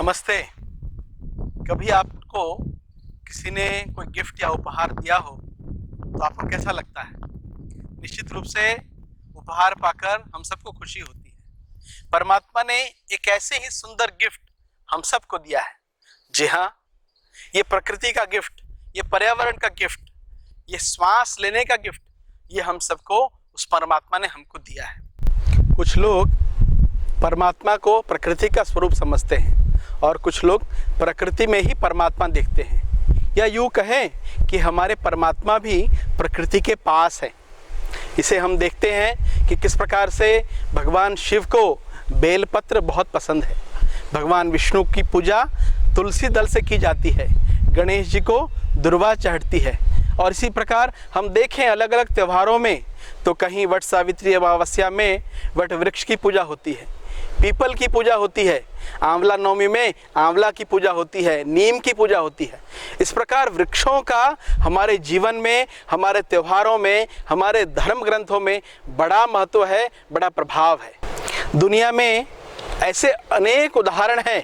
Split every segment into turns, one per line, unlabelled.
नमस्ते। कभी आपको किसी ने कोई गिफ्ट या उपहार दिया हो तो आपको कैसा लगता है? निश्चित रूप से उपहार पाकर हम सबको खुशी होती है। परमात्मा ने एक ऐसे ही सुंदर गिफ्ट हम सबको दिया है। जी हाँ, ये प्रकृति का गिफ्ट, ये पर्यावरण का गिफ्ट, ये श्वास लेने का गिफ्ट, ये हम सबको उस परमात्मा ने हमको दिया है। कुछ लोग परमात्मा को प्रकृति का स्वरूप समझते हैं और कुछ लोग प्रकृति में ही परमात्मा देखते हैं, या यूँ कहें कि हमारे परमात्मा भी प्रकृति के पास है। इसे हम देखते हैं कि किस प्रकार से भगवान शिव को बेलपत्र बहुत पसंद है, भगवान विष्णु की पूजा तुलसी दल से की जाती है, गणेश जी को दुर्वा चढ़ती है। और इसी प्रकार हम देखें अलग अलग त्योहारों में तो कहीं वट सावित्री अमावस्या में वट वृक्ष की पूजा होती है, पीपल की पूजा होती है, आंवला नवमी में आंवला की पूजा होती है, नीम की पूजा होती है। इस प्रकार वृक्षों का हमारे जीवन में, हमारे त्योहारों में, हमारे धर्म ग्रंथों में बड़ा महत्व है, बड़ा प्रभाव है। दुनिया में ऐसे अनेक उदाहरण हैं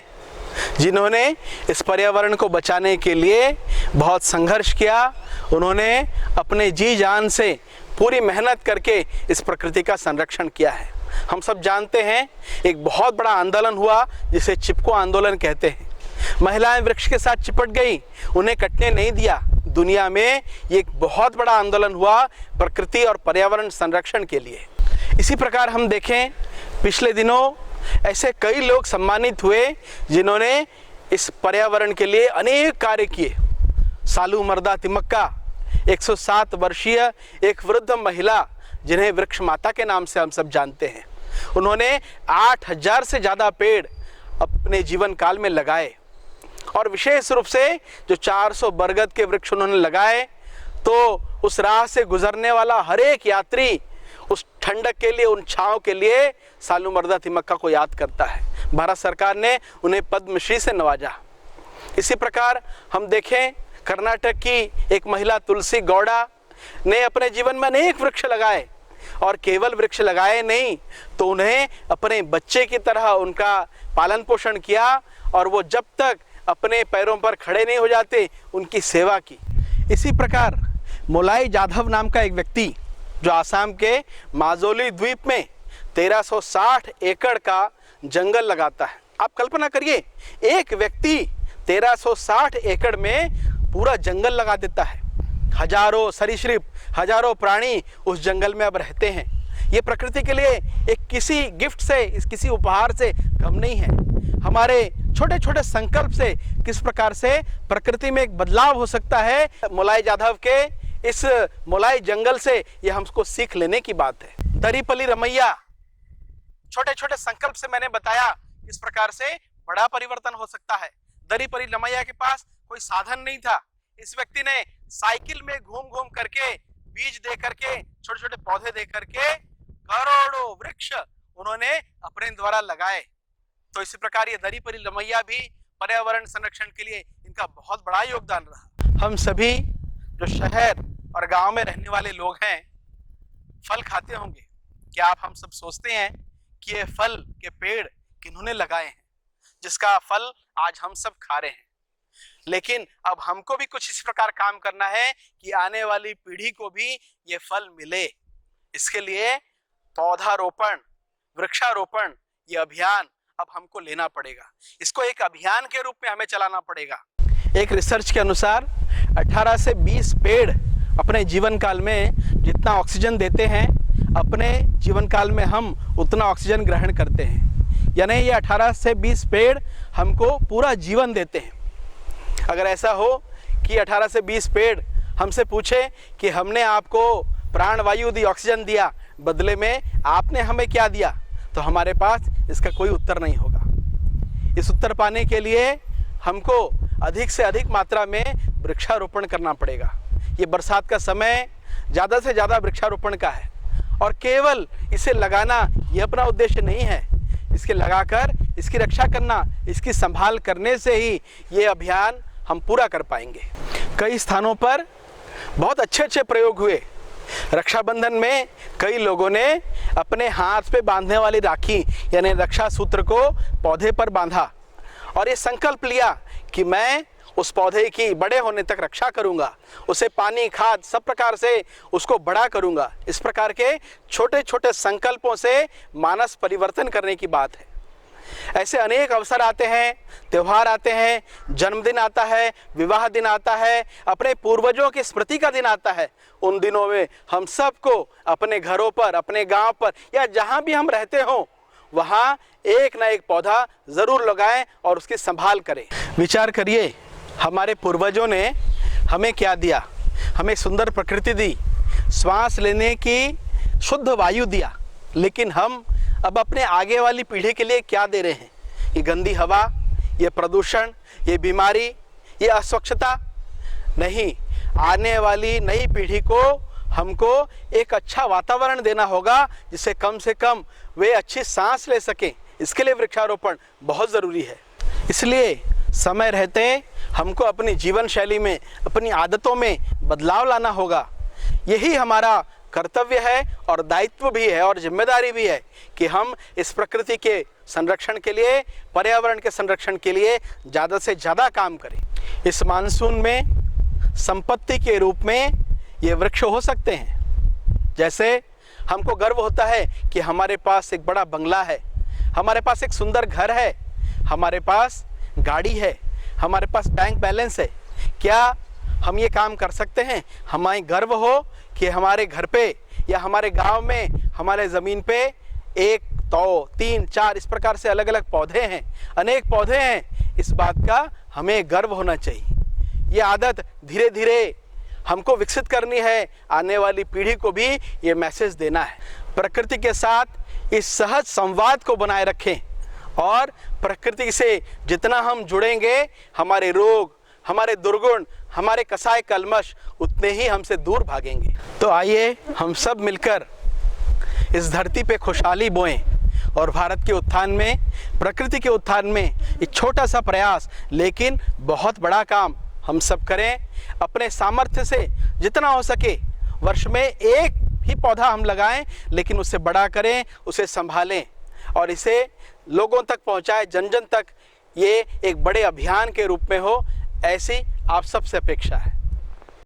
जिन्होंने इस पर्यावरण को बचाने के लिए बहुत संघर्ष किया। उन्होंने अपने जी जान से पूरी मेहनत करके इस प्रकृति का संरक्षण किया है। हम सब जानते हैं एक बहुत बड़ा आंदोलन हुआ जिसे चिपको आंदोलन कहते हैं। महिलाएं वृक्ष के साथ चिपट गई, उन्हें कटने नहीं दिया। दुनिया में ये एक बहुत बड़ा आंदोलन हुआ प्रकृति और पर्यावरण संरक्षण के लिए। इसी प्रकार हम देखें पिछले दिनों ऐसे कई लोग सम्मानित हुए जिन्होंने इस पर्यावरण के लिए अनेक कार्य किए। सालू मर्दा तिमक्का 107 वर्षीय एक वृद्ध महिला जिन्हें वृक्ष माता के नाम से हम सब जानते हैं, उन्होंने 8000 से ज़्यादा पेड़ अपने जीवन काल में लगाए। और विशेष रूप से जो 400 बरगद के वृक्ष उन्होंने लगाए तो उस राह से गुजरने वाला हर एक यात्री उस ठंडक के लिए, उन छाँव के लिए सालू मर्दा तिमक्का को याद करता है। भारत सरकार ने उन्हें पद्मश्री से नवाजा। इसी प्रकार हम देखें कर्नाटक की एक महिला तुलसी गौड़ा ने अपने जीवन में अनेक वृक्ष लगाए, और केवल वृक्ष लगाए नहीं तो उन्हें अपने बच्चे की तरह उनका पालन पोषण किया, और वो जब तक अपने पैरों पर खड़े नहीं हो जाते उनकी सेवा की। इसी प्रकार मोलाई जाधव नाम का एक व्यक्ति जो आसाम के माजोली द्वीप में 1360 एकड़ का जंगल लगाता है। आप कल्पना करिए, एक व्यक्ति 1360 एकड़ में पूरा जंगल लगा देता है। हजारों सरीसृप, हजारों प्राणी उस जंगल में अब रहते हैं। ये प्रकृति के लिए एक किसी गिफ्ट से, किसी उपहार से कम नहीं है। हमारे छोटे छोटे संकल्प से किस प्रकार से प्रकृति में एक बदलाव हो सकता है, मोलाई जाधव के इस मोलाई जंगल से ये हमको सीख लेने की बात है। दरीपली रमैया, छोटे छोटे संकल्प से मैंने बताया किस प्रकार से बड़ा परिवर्तन हो सकता है। दरीपली रमैया के पास कोई साधन नहीं था। इस व्यक्ति ने साइकिल में घूम घूम करके, बीज दे करके, छोटे छोटे पौधे दे करके करोड़ों वृक्ष उन्होंने अपने द्वारा लगाए। तो इसी प्रकार ये दरीपली रमैया भी पर्यावरण संरक्षण के लिए इनका बहुत बड़ा योगदान रहा। हम सभी जो शहर और गांव में रहने वाले लोग हैं फल खाते होंगे। क्या आप हम सब सोचते हैं कि ये फल के पेड़ किन्होंने लगाए हैं, जिसका फल आज हम सब खा रहे हैं? लेकिन अब हमको भी कुछ इस प्रकार काम करना है कि आने वाली पीढ़ी को भी ये फल मिले। इसके लिए पौधारोपण, वृक्षारोपण, ये अभियान अब हमको लेना पड़ेगा। इसको एक अभियान के रूप में हमें चलाना पड़ेगा। एक रिसर्च के अनुसार 18 से 20 पेड़ अपने जीवन काल में जितना ऑक्सीजन देते हैं, अपने जीवन काल में हम उतना ऑक्सीजन ग्रहण करते हैं। यानी ये 18 से 20 पेड़ हमको पूरा जीवन देते हैं। अगर ऐसा हो कि 18 से 20 पेड़ हमसे पूछे कि हमने आपको प्राणवायु दी, ऑक्सीजन दिया, बदले में आपने हमें क्या दिया, तो हमारे पास इसका कोई उत्तर नहीं होगा। इस उत्तर पाने के लिए हमको अधिक से अधिक मात्रा में वृक्षारोपण करना पड़ेगा। ये बरसात का समय ज़्यादा से ज़्यादा वृक्षारोपण का है, और केवल इसे लगाना ये अपना उद्देश्य नहीं है। इसके लगाकर इसकी रक्षा करना, इसकी संभाल करने से ही ये अभियान हम पूरा कर पाएंगे। कई स्थानों पर बहुत अच्छे अच्छे प्रयोग हुए। रक्षाबंधन में कई लोगों ने अपने हाथ पे बांधने वाली राखी यानी रक्षा सूत्र को पौधे पर बांधा, और ये संकल्प लिया कि मैं उस पौधे की बड़े होने तक रक्षा करूंगा, उसे पानी खाद सब प्रकार से उसको बड़ा करूंगा। इस प्रकार के छोटे छोटे संकल्पों से मानस परिवर्तन करने की बात है। ऐसे अनेक अवसर आते हैं, त्यौहार आते हैं, जन्मदिन आता है, विवाह दिन आता है, अपने पूर्वजों की स्मृति का दिन आता है। उन दिनों में हम सबको अपने घरों पर, अपने गांव पर या जहां भी हम रहते हों वहां एक ना एक पौधा जरूर लगाएं और उसकी संभाल करें। विचार करिए, हमारे पूर्वजों ने हमें क्या दिया? हमें सुंदर प्रकृति दी, श्वास लेने की शुद्ध वायु दिया, लेकिन हम अब अपने आगे वाली पीढ़ी के लिए क्या दे रहे हैं? ये गंदी हवा, ये प्रदूषण, ये बीमारी, ये अस्वच्छता? नहीं, आने वाली नई पीढ़ी को हमको एक अच्छा वातावरण देना होगा जिससे कम से कम वे अच्छी सांस ले सकें। इसके लिए वृक्षारोपण बहुत ज़रूरी है। इसलिए समय रहते हमको अपनी जीवन शैली में, अपनी आदतों में बदलाव लाना होगा। यही हमारा कर्तव्य है और दायित्व भी है और जिम्मेदारी भी है कि हम इस प्रकृति के संरक्षण के लिए, पर्यावरण के संरक्षण के लिए ज़्यादा से ज़्यादा काम करें। इस मानसून में संपत्ति के रूप में ये वृक्ष हो सकते हैं। जैसे हमको गर्व होता है कि हमारे पास एक बड़ा बंगला है, हमारे पास एक सुंदर घर है, हमारे पास गाड़ी है, हमारे पास बैंक बैलेंस है। क्या हम ये काम कर सकते हैं? हमें गर्व हो कि हमारे घर पे या हमारे गांव में, हमारे ज़मीन पे 1, 2, 3, 4 इस प्रकार से अलग अलग पौधे हैं, अनेक पौधे हैं। इस बात का हमें गर्व होना चाहिए। ये आदत धीरे धीरे हमको विकसित करनी है, आने वाली पीढ़ी को भी ये मैसेज देना है। प्रकृति के साथ इस सहज संवाद को बनाए रखें और प्रकृति से जितना हम जुड़ेंगे, हमारे रोग, हमारे दुर्गुण, हमारे कसाय कलमश उतने ही हमसे दूर भागेंगे। तो आइए हम सब मिलकर इस धरती पे खुशहाली बोएं और भारत के उत्थान में, प्रकृति के उत्थान में एक छोटा सा प्रयास लेकिन बहुत बड़ा काम हम सब करें। अपने सामर्थ्य से जितना हो सके वर्ष में एक ही पौधा हम लगाएं, लेकिन उसे बड़ा करें, उसे संभालें और इसे लोगों तक पहुंचाएं, जन जन तक ये एक बड़े अभियान के रूप में हो, ऐसी आप सबसे अपेक्षा है।